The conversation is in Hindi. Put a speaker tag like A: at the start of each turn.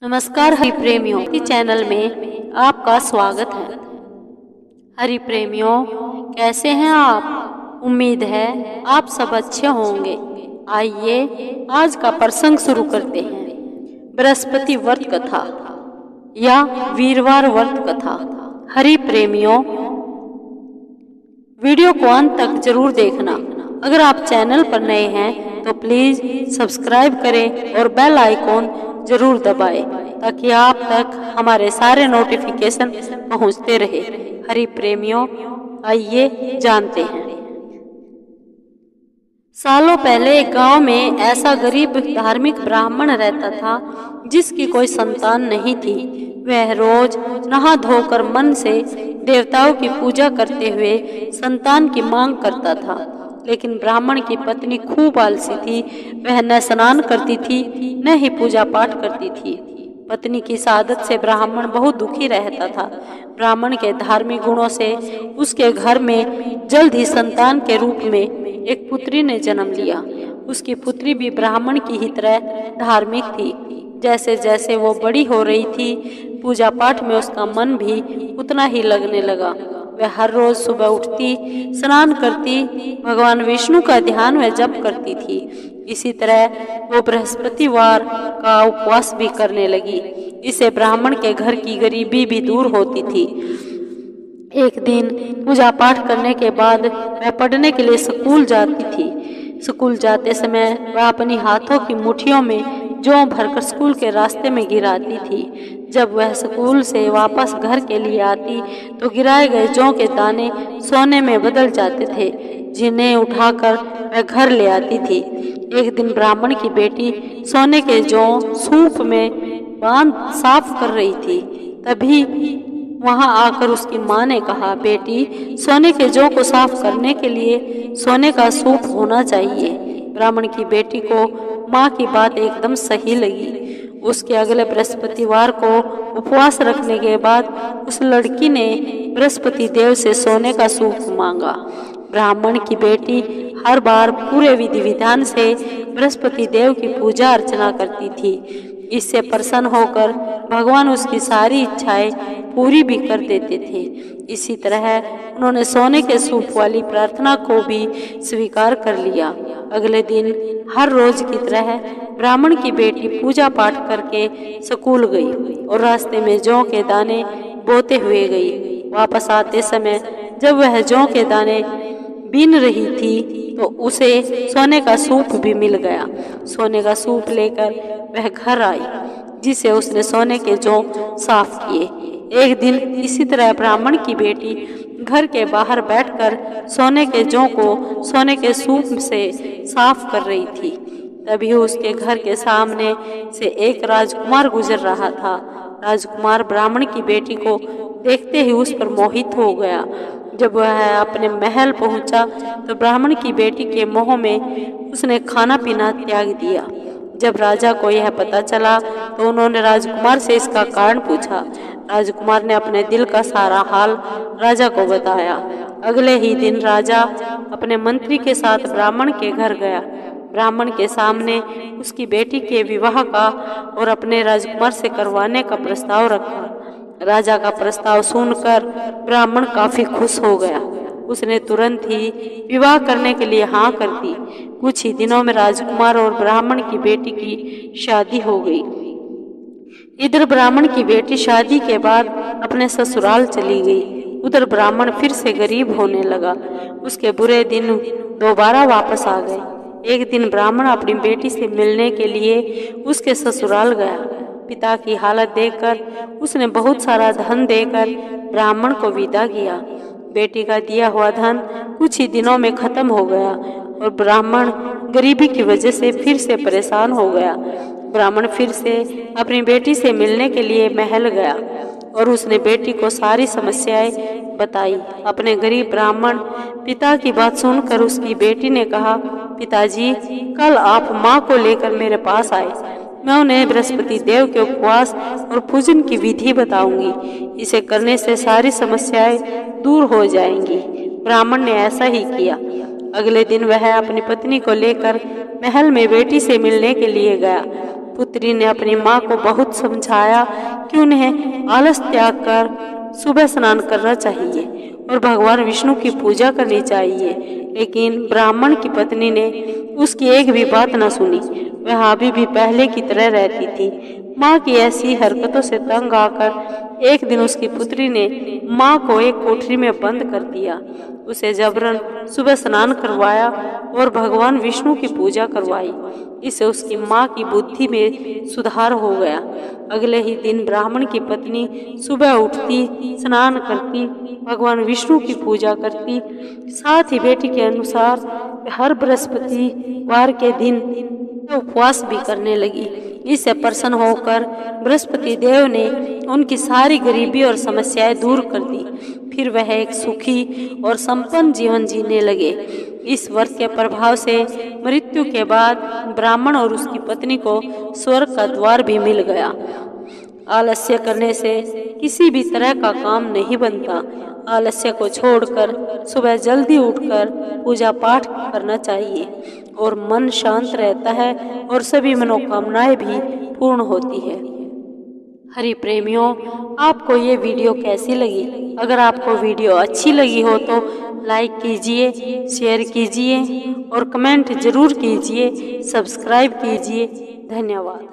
A: नमस्कार हरि प्रेमियों की चैनल में आपका स्वागत है। हरि प्रेमियों, कैसे हैं आप? उम्मीद है आप सब अच्छे होंगे। आइए आज का प्रसंग शुरू करते हैं। बृहस्पति व्रत कथा या वीरवार व्रत कथा। हरि प्रेमियों, वीडियो को अंत तक जरूर देखना। अगर आप चैनल पर नए हैं तो प्लीज सब्सक्राइब करें और बेल आइकॉन जरूर दबाएं ताकि आप तक हमारे सारे नोटिफिकेशन पहुंचते रहे। हरि प्रेमियों, आइए जानते हैं। सालों पहले एक गांव में ऐसा गरीब धार्मिक ब्राह्मण रहता था जिसकी कोई संतान नहीं थी। वह रोज नहा धोकर मन से देवताओं की पूजा करते हुए संतान की मांग करता था, लेकिन ब्राह्मण की पत्नी खूब आलसी थी। वह न स्नान करती थी न ही पूजा पाठ करती थी। पत्नी की इस आदत से ब्राह्मण बहुत दुखी रहता था। ब्राह्मण के धार्मिक गुणों से उसके घर में जल्द ही संतान के रूप में एक पुत्री ने जन्म लिया। उसकी पुत्री भी ब्राह्मण की ही तरह धार्मिक थी। जैसे जैसे वो बड़ी हो रही थी, पूजा पाठ में उसका मन भी उतना ही लगने लगा। वह हर रोज सुबह उठती, स्नान करती, भगवान विष्णु का ध्यान व जप करती थी। इसी तरह वो बृहस्पतिवार का उपवास भी करने लगी। इससे ब्राह्मण के घर की गरीबी भी दूर होती थी। एक दिन पूजा पाठ करने के बाद वह पढ़ने के लिए स्कूल जाती थी। स्कूल जाते समय वह अपनी हाथों की मुट्ठियों में जौ भरकर स्कूल के रास्ते में गिराती थी। जब वह स्कूल से वापस घर के लिए आती तो गिराए गए जौ के दाने सोने में बदल जाते थे, जिन्हें उठाकर वह घर ले आती थी। एक दिन ब्राह्मण की बेटी सोने के जौ सूप में बांध साफ कर रही थी। तभी वहां आकर उसकी माँ ने कहा, बेटी, सोने के जौ को साफ करने के लिए सोने का सूप होना चाहिए। ब्राह्मण की बेटी को माँ की बात एकदम सही लगी। उसके अगले बृहस्पतिवार को उपवास रखने के बाद उस लड़की ने बृहस्पति देव से सोने का सूप मांगा। ब्राह्मण की बेटी हर बार पूरे विधि विधान से बृहस्पति देव की पूजा अर्चना करती थी। इससे प्रसन्न होकर भगवान उसकी सारी इच्छाएं पूरी भी कर देते थे। इसी तरह उन्होंने सोने के सूप वाली प्रार्थना को भी स्वीकार कर लिया। अगले दिन हर रोज की तरह ब्राह्मण की बेटी पूजा पाठ करके स्कूल गई और रास्ते में जौ के दाने बोते हुए गई। वापस आते समय जब वह जौ के दाने बीन रही थी तो उसे सोने का सूप भी मिल गया। सोने का सूप लेकर वह घर आई, जिसे उसने सोने के जौ साफ किए। एक दिन इसी तरह ब्राह्मण की बेटी घर के बाहर बैठकर सोने के जौ को सोने के सूप से साफ कर रही थी। तभी उसके घर के सामने से एक राजकुमार गुजर रहा था। राजकुमार ब्राह्मण की बेटी को देखते ही उस पर मोहित हो गया। जब वह अपने महल पहुंचा तो ब्राह्मण की बेटी के मोह में उसने खाना पीना त्याग दिया। जब राजा को यह पता चला तो उन्होंने राजकुमार से इसका कारण पूछा। राजकुमार ने अपने दिल का सारा हाल राजा को बताया। अगले ही दिन राजा अपने मंत्री के साथ ब्राह्मण के घर गया। ब्राह्मण के सामने उसकी बेटी के विवाह का और अपने राजकुमार से करवाने का प्रस्ताव रखा। राजा का प्रस्ताव सुनकर ब्राह्मण काफी खुश हो गया। उसने तुरंत ही विवाह करने के लिए हाँ कर दी। कुछ ही दिनों में राजकुमार और ब्राह्मण की बेटी की शादी हो गई। इधर ब्राह्मण की बेटी शादी के बाद अपने ससुराल चली गई। उधर ब्राह्मण फिर से गरीब होने लगा। उसके बुरे दिन दोबारा वापस आ गए। एक दिन ब्राह्मण अपनी बेटी से मिलने के लिए उसके ससुराल गया। पिता की हालत देखकर उसने बहुत सारा धन देकर ब्राह्मण को विदा किया। बेटी का दिया हुआ धन कुछ ही दिनों में खत्म हो गया और ब्राह्मण गरीबी की वजह से फिर से परेशान हो गया। ब्राह्मण फिर से अपनी बेटी से मिलने के लिए महल गया और उसने बेटी को सारी समस्याएं बताई। अपने गरीब ब्राह्मण पिता की बात सुनकर उसकी बेटी ने कहा, पिताजी, कल आप माँ को लेकर मेरे पास आए। मैं उन्हें बृहस्पति देव के उपवास और पूजन की विधि बताऊंगी। इसे करने से सारी समस्याएं दूर हो जाएंगी। ब्राह्मण ने ऐसा ही किया। अगले दिन वह अपनी पत्नी को लेकर महल में बेटी से मिलने के लिए गया। पुत्री ने अपनी माँ को बहुत समझाया कि उन्हें आलस त्याग कर सुबह स्नान करना चाहिए और भगवान विष्णु की पूजा करनी चाहिए, लेकिन ब्राह्मण की पत्नी ने उसकी एक भी बात न सुनी। वह अभी भी पहले की तरह रहती थी। माँ की ऐसी हरकतों से तंग आकर एक दिन उसकी पुत्री ने माँ को एक कोठरी में बंद कर दिया। उसे जबरन सुबह स्नान करवाया और भगवान विष्णु की पूजा करवाई। इससे उसकी माँ की बुद्धि में सुधार हो गया। अगले ही दिन ब्राह्मण की पत्नी सुबह उठती, स्नान करती, भगवान विष्णु की पूजा करती, साथ ही बेटी के अनुसार हर बृहस्पतिवार के दिन उपवास भी करने लगी। इससे प्रसन्न होकर बृहस्पति देव ने उनकी सारी गरीबी और समस्याएं दूर कर दी। फिर वह एक सुखी और संपन्न जीवन जीने लगे। इस व्रत के प्रभाव से मृत्यु के बाद ब्राह्मण और उसकी पत्नी को स्वर्ग का द्वार भी मिल गया। आलस्य करने से किसी भी तरह का काम नहीं बनता। आलस्य को छोड़कर सुबह जल्दी उठकर पूजा पाठ करना चाहिए और मन शांत रहता है और सभी मनोकामनाएं भी पूर्ण होती है। हरि प्रेमियों, आपको ये वीडियो कैसी लगी? अगर आपको वीडियो अच्छी लगी हो तो लाइक कीजिए, शेयर कीजिए और कमेंट जरूर कीजिए, सब्सक्राइब कीजिए। धन्यवाद।